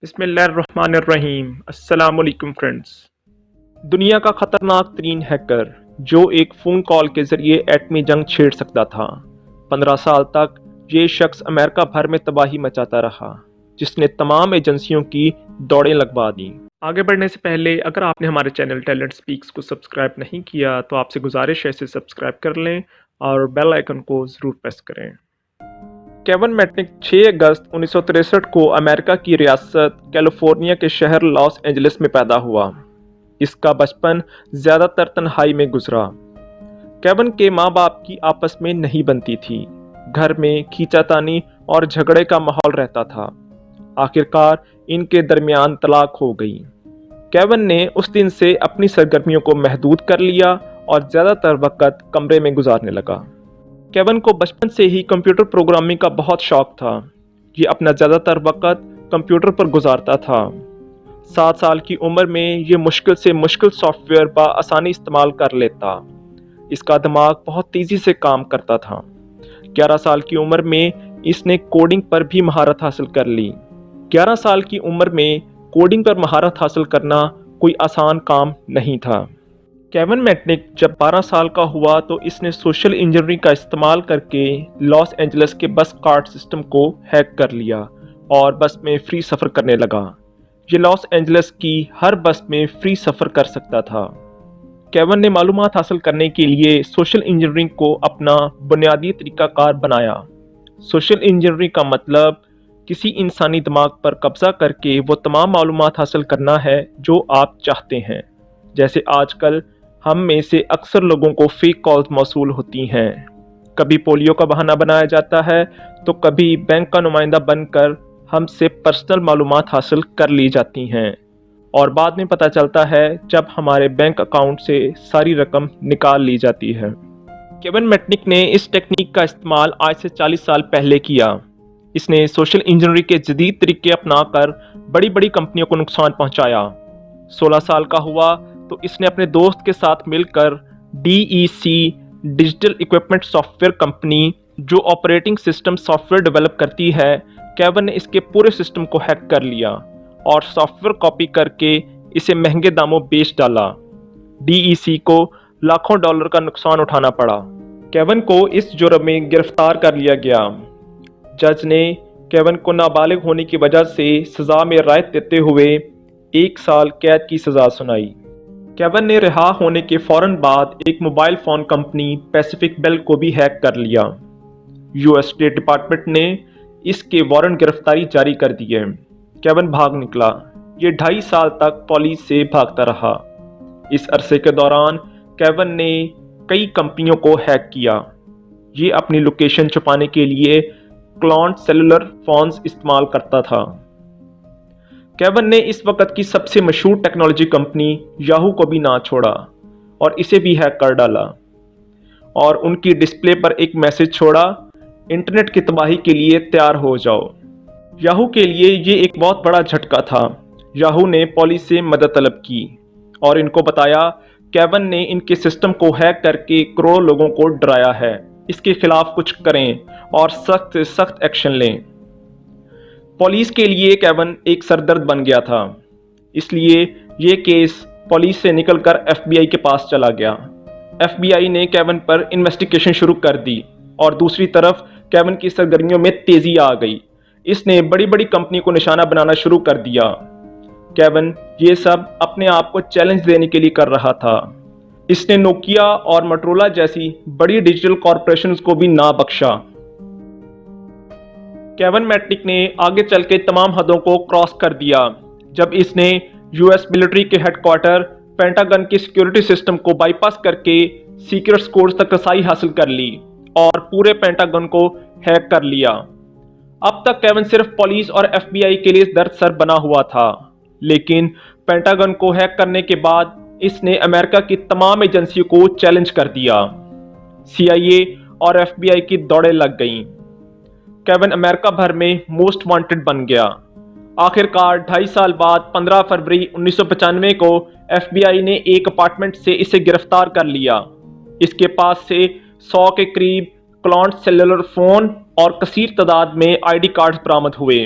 بسم اللہ الرحمن الرحیم۔ السلام علیکم فرینڈز۔ دنیا کا خطرناک ترین ہیکر جو ایک فون کال کے ذریعے ایٹمی جنگ چھیڑ سکتا تھا، 15 سال تک یہ شخص امریکہ بھر میں تباہی مچاتا رہا، جس نے تمام ایجنسیوں کی دوڑیں لگوا دیں۔ آگے بڑھنے سے پہلے اگر آپ نے ہمارے چینل ٹیلنٹ سپیکس کو سبسکرائب نہیں کیا تو آپ سے گزارش ہے اسے سبسکرائب کر لیں اور بیل آئیکن کو ضرور پریس کریں۔ کیون میٹنک 6 اگست 1963 کو امریکہ کی ریاست کیلیفورنیا کے شہر لاس اینجلس میں پیدا ہوا۔ اس کا بچپن زیادہ تر تنہائی میں گزرا۔ کیون کے ماں باپ کی آپس میں نہیں بنتی تھی، گھر میں کھینچا تانی اور جھگڑے کا ماحول رہتا تھا۔ آخرکار ان کے درمیان طلاق ہو گئی۔ کیون نے اس دن سے اپنی سرگرمیوں کو محدود کر لیا اور زیادہ تر وقت کمرے میں گزارنے لگا۔ کیون کو بچپن سے ہی کمپیوٹر پروگرامنگ کا بہت شوق تھا۔ یہ اپنا زیادہ تر وقت کمپیوٹر پر گزارتا تھا۔ 7 سال کی عمر میں یہ مشکل سے مشکل سافٹ ویئر بآسانی استعمال کر لیتا۔ اس کا دماغ بہت تیزی سے کام کرتا تھا۔ 11 سال کی عمر میں اس نے کوڈنگ پر بھی مہارت حاصل کر لی۔ 11 سال کی عمر میں کوڈنگ پر مہارت حاصل کرنا کوئی آسان کام نہیں تھا۔ کیون میٹنک جب 12 سال کا ہوا تو اس نے سوشل انجینئرنگ کا استعمال کر کے لاس اینجلس کے بس کارڈ سسٹم کو ہیک کر لیا اور بس میں فری سفر کرنے لگا۔ یہ لاس اینجلس کی ہر بس میں فری سفر کر سکتا تھا۔ کیون نے معلومات حاصل کرنے کے لیے سوشل انجینئرنگ کو اپنا بنیادی طریقہ کار بنایا۔ سوشل انجینئرنگ کا مطلب کسی انسانی دماغ پر قبضہ کر کے وہ تمام معلومات حاصل کرنا ہے جو آپ چاہتے ہیں۔ جیسے آج کل ہم میں سے اکثر لوگوں کو فیک کالز موصول ہوتی ہیں۔ کبھی پولیو کا بہانہ بنایا جاتا ہے تو کبھی بینک کا نمائندہ بن کر ہم سے پرسنل معلومات حاصل کر لی جاتی ہیں اور بعد میں پتہ چلتا ہے جب ہمارے بینک اکاؤنٹ سے ساری رقم نکال لی جاتی ہے۔ کیون میٹنک نے اس ٹیکنیک کا استعمال آج سے 40 سال پہلے کیا۔ اس نے سوشل انجینئرنگ کے جدید طریقے اپنا کر بڑی بڑی کمپنیوں کو نقصان پہنچایا۔ 16 سال کا ہوا تو اس نے اپنے دوست کے ساتھ مل کر DEC ڈیجیٹل اکوپمنٹ سافٹ ویئر کمپنی جو آپریٹنگ سسٹم سافٹ ویئر ڈیولپ کرتی ہے، کیون نے اس کے پورے سسٹم کو ہیک کر لیا اور سافٹ ویئر کاپی کر کے اسے مہنگے داموں بیچ ڈالا۔ DEC کو لاکھوں ڈالر کا نقصان اٹھانا پڑا۔ کیون کو اس جرم میں گرفتار کر لیا گیا۔ جج نے کیون کو نابالغ ہونے کی وجہ سے سزا میں رعایت دیتے ہوئے 1 سال قید کی سزا سنائی۔ کیون نے رہا ہونے کے فوراً بعد ایک موبائل فون کمپنی پیسیفک بیل کو بھی ہیک کر لیا۔ US اسٹیٹ ڈپارٹمنٹ نے اس کے وارنٹ گرفتاری جاری کر دیے۔ کیون بھاگ نکلا۔ یہ 2.5 سال تک پولیس سے بھاگتا رہا۔ اس عرصے کے دوران کیون نے کئی کمپنیوں کو ہیک کیا۔ یہ اپنی لوکیشن چھپانے کے لیے کلونڈ سیلولر فونز استعمال کرتا تھا۔ کیون نے اس وقت کی سب سے مشہور ٹیکنالوجی کمپنی یاہو کو بھی نہ چھوڑا اور اسے بھی ہیک کر ڈالا اور ان کی ڈسپلے پر ایک میسج چھوڑا، انٹرنیٹ کی تباہی کے لیے تیار ہو جاؤ۔ یاہو کے لیے یہ ایک بہت بڑا جھٹکا تھا۔ یاہو نے پولیس سے مدد طلب کی اور ان کو بتایا کیون نے ان کے سسٹم کو ہیک کر کے کروڑوں لوگوں کو ڈرایا ہے، اس کے خلاف کچھ کریں اور سخت سے سخت ایکشن لیں۔ پولیس کے لیے کیون ایک سردرد بن گیا تھا، اس لیے یہ کیس پولیس سے نکل کر FBI کے پاس چلا گیا۔ FBI نے کیون پر انویسٹیگیشن شروع کر دی اور دوسری طرف کیون کی سرگرمیوں میں تیزی آ گئی۔ اس نے بڑی بڑی کمپنی کو نشانہ بنانا شروع کر دیا۔ کیون یہ سب اپنے آپ کو چیلنج دینے کے لیے کر رہا تھا۔ اس نے نوکیا اور موٹرولا جیسی بڑی ڈیجیٹل کارپوریشنز کو بھی نہ بخشا۔ کیون میٹنک نے آگے چل کے تمام حدوں کو کراس کر دیا جب اس نے US ملٹری کے ہیڈ کوارٹر پینٹاگن کے سیکیورٹی سسٹم کو بائی پاس کر کے سیکرٹ کوڈز تک رسائی حاصل کر لی اور پورے پینٹاگن کو ہیک کر لیا۔ اب تک کیون صرف پولیس اور FBI کے لیے درد سر بنا ہوا تھا، لیکن پینٹاگن کو ہیک کرنے کے بعد اس نے امریکہ کی تمام ایجنسیوں کو چیلنج کر دیا۔ CIA اور FBI کی دوڑیں لگ گئیں۔ کیون امریکہ بھر میں موسٹ وانٹڈ بن گیا۔ آخرکار 2.5 سال بعد 15 فروری 1995 کو FBI نے ایک اپارٹمنٹ سے اسے گرفتار کر لیا۔ اس کے پاس سے 100 کے قریب کلونڈ سیلولر فون اور کثیر تعداد میں ID کارڈز برآمد ہوئے۔